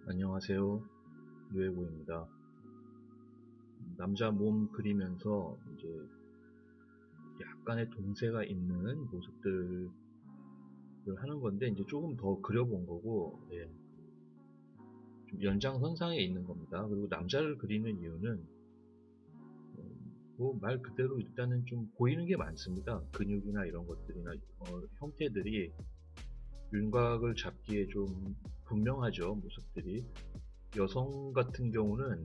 안녕하세요. 유해고입니다. 남자 몸 그리면서 이제 약간의 동세가 있는 모습들을 하는 건데 이제 조금 더 그려본 거고, 좀 연장선상에 있는 겁니다. 그리고 남자를 그리는 이유는 뭐 말 그대로 일단은 좀 보이는 게 많습니다. 근육이나 이런 것들이나 형태들이 윤곽을 잡기에 좀 분명하죠, 모습들이. 여성 같은 경우는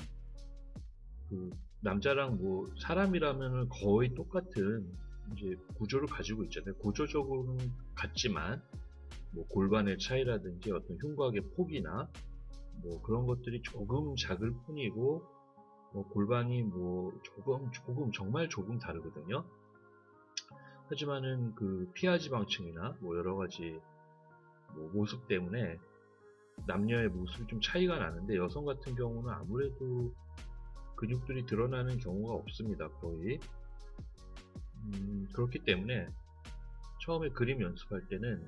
그 남자랑 뭐 사람이라면은 거의 똑같은 이제 구조를 가지고 있잖아요. 구조적으로는 같지만 뭐 골반의 차이라든지 어떤 흉곽의 폭이나 뭐 그런 것들이 조금 작을 뿐이고, 뭐 골반이 뭐 조금 정말 조금 다르거든요. 하지만은 그 피하지방층이나 뭐 여러 가지 뭐 모습 때문에 남녀의 모습이 좀 차이가 나는데, 여성 같은 경우는 아무래도 근육들이 드러나는 경우가 없습니다. 거의. 그렇기 때문에 처음에 그림 연습할 때는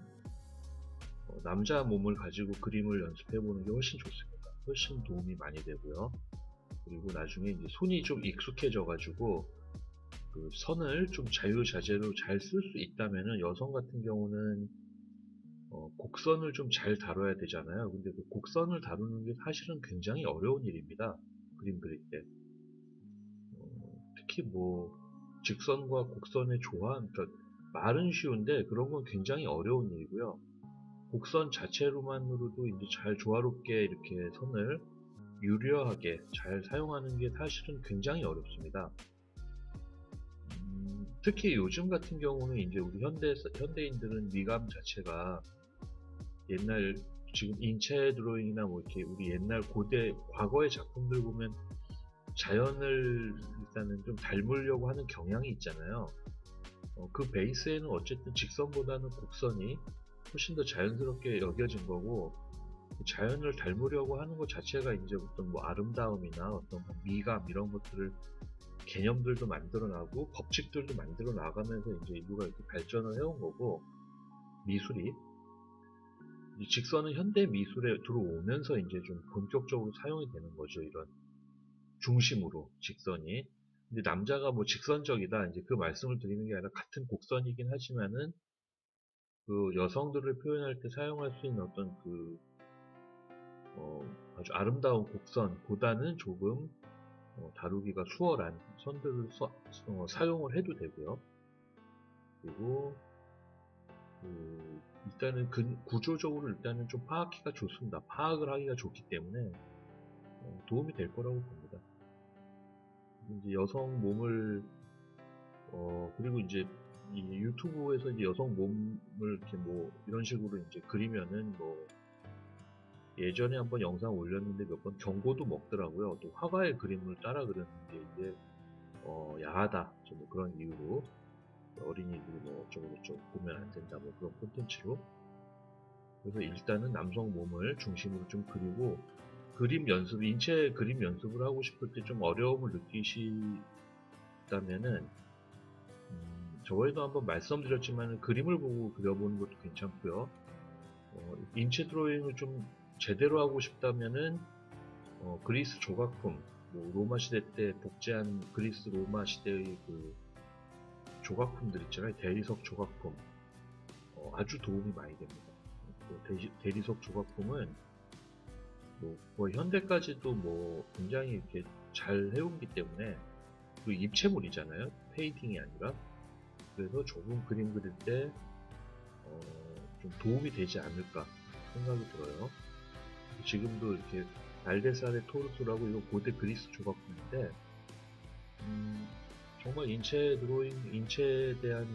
남자 몸을 가지고 그림을 연습해 보는 게 훨씬 좋습니다. 훨씬 도움이 많이 되고요. 그리고 나중에 이제 손이 좀 익숙해져 가지고 그 선을 좀 자유자재로 잘 쓸 수 있다면은, 여성 같은 경우는 곡선을 좀 잘 다뤄야 되잖아요. 근데 그 곡선을 다루는 게 사실은 굉장히 어려운 일입니다. 그림 그릴 때. 특히 뭐 직선과 곡선의 조화, 그러니까 말은 쉬운데 그런 건 굉장히 어려운 일이고요. 곡선 자체로만으로도 이제 잘 조화롭게 이렇게 선을 유려하게 잘 사용하는 게 사실은 굉장히 어렵습니다. 특히 요즘 같은 경우는 이제 우리 현대인들은 미감 자체가 옛날, 지금 인체 드로잉이나 뭐 이렇게 우리 옛날 고대 과거의 작품들 보면 자연을 일단은 좀 닮으려고 하는 경향이 있잖아요. 그 베이스에는 어쨌든 직선보다는 곡선이 훨씬 더 자연스럽게 여겨진 거고, 자연을 닮으려고 하는 것 자체가 이제 어떤 뭐 아름다움이나 어떤 뭐 미감 이런 것들을, 개념들도 만들어 나고 법칙들도 만들어 나가면서 이제 인류가 이렇게 발전을 해온 거고, 미술이 이 직선은 현대 미술에 들어오면서 이제 좀 본격적으로 사용이 되는 거죠. 이런 중심으로 직선이. 근데 남자가 뭐 직선적이다 이제 그 말씀을 드리는 게 아니라, 같은 곡선이긴 하지만은 그 여성들을 표현할 때 사용할 수 있는 어떤 그 아주 아름다운 곡선보다는 조금 다루기가 수월한 선들을 사용을 해도 되고요. 그리고 일단은 구조적으로 일단은 좀 파악하기가 좋습니다. 파악을 하기가 좋기 때문에 도움이 될 거라고 봅니다. 이제 여성 몸을 그리고 이제 이 유튜브에서 이제 여성 몸을 이렇게 뭐 이런 식으로 이제 그리면은, 뭐 예전에 한번 영상 올렸는데 몇 번 경고도 먹더라고요. 또 화가의 그림을 따라 그리는 게 이제 야하다, 뭐 그런 이유로 어린이들이 뭐 어쩌고저쩌고 보면 안 된다, 뭐 그런 콘텐츠로. 그래서 일단은 남성 몸을 중심으로 좀 그리고, 그림 연습, 인체 그림 연습을 하고 싶을 때 좀 어려움을 느끼시다면은, 저번에도 한번 말씀드렸지만 그림을 보고 그려보는 것도 괜찮고요. 인체 드로잉을 좀 제대로 하고 싶다면은 그리스 조각품, 뭐 로마 시대 때 복제한 그리스 로마 시대의 그 조각품들 있잖아요. 대리석 조각품. 아주 도움이 많이 됩니다. 대리석 조각품은 뭐 현대까지도 뭐 굉장히 이렇게 잘 해오기 때문에, 그 입체물이잖아요. 페인팅이 아니라. 그래서 조금 그림 그릴 때 좀 도움이 되지 않을까 생각이 들어요. 지금도 이렇게 발데살의 토르소라고, 이거 고대 그리스 조각품인데, 정말 인체 드로잉, 인체에 대한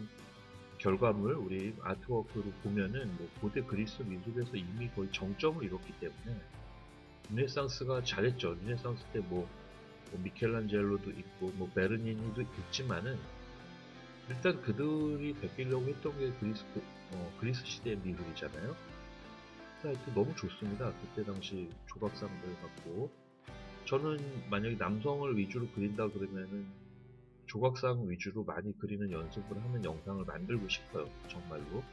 결과물, 우리 아트워크로 보면은 뭐 고대 그리스 미술에서 이미 거의 정점을 이뤘기 때문에, 르네상스가 잘했죠. 르네상스 때 뭐 미켈란젤로도 있고 뭐 베르니니도 있지만은, 일단 그들이 베끼려고 했던 게 그리스 시대의 미술이잖아요. 하여튼 너무 좋습니다. 그때 당시 조각상들 갖고. 저는 만약에 남성을 위주로 그린다 그러면은 조각상 위주로 많이 그리는 연습을 하는 영상을 만들고 싶어요. 정말로.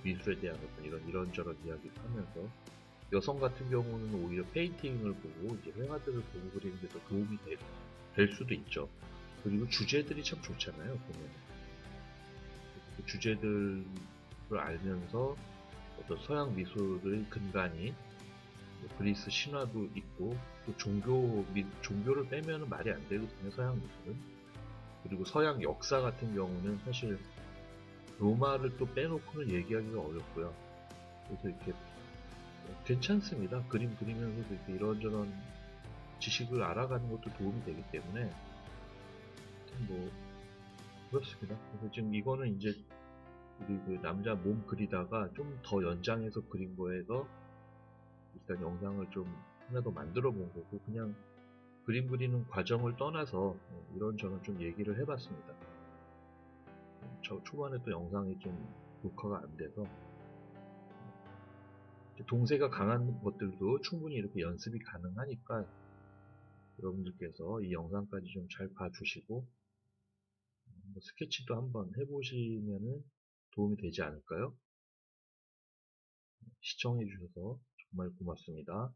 미술에 대한 어떤 이런저런 이야기를 하면서. 여성 같은 경우는 오히려 페인팅을 보고 이제 회화들을 보고 그리는 게 더 도움이 될 수도 있죠. 그리고 주제들이 참 좋잖아요. 보면 그 주제들을 알면서 어떤 서양 미술의 근간이 뭐 그리스 신화도 있고 또 종교를 빼면은 말이 안 되거든요. 서양 미술은. 그리고 서양 역사 같은 경우는 사실 로마를 또 빼놓고는 얘기하기가 어렵고요. 그래서 이렇게 괜찮습니다. 그림 그리면서도 이렇게 이런저런 지식을 알아가는 것도 도움이 되기 때문에 뭐 그렇습니다. 그래서 지금 이거는 이제 우리 그 남자 몸 그리다가 좀 더 연장해서 그린 거에서 일단 영상을 좀 하나 더 만들어 본 거고 그냥 그림 그리는 과정을 떠나서 이런저런 좀 얘기를 해봤습니다. 저 초반에 또 영상이 좀 녹화가 안 돼서 동세가 강한 것들도 충분히 이렇게 연습이 가능하니까 여러분들께서 이 영상까지 좀 잘 봐주시고 스케치도 한번 해보시면 도움이 되지 않을까요? 시청해주셔서 정말 고맙습니다.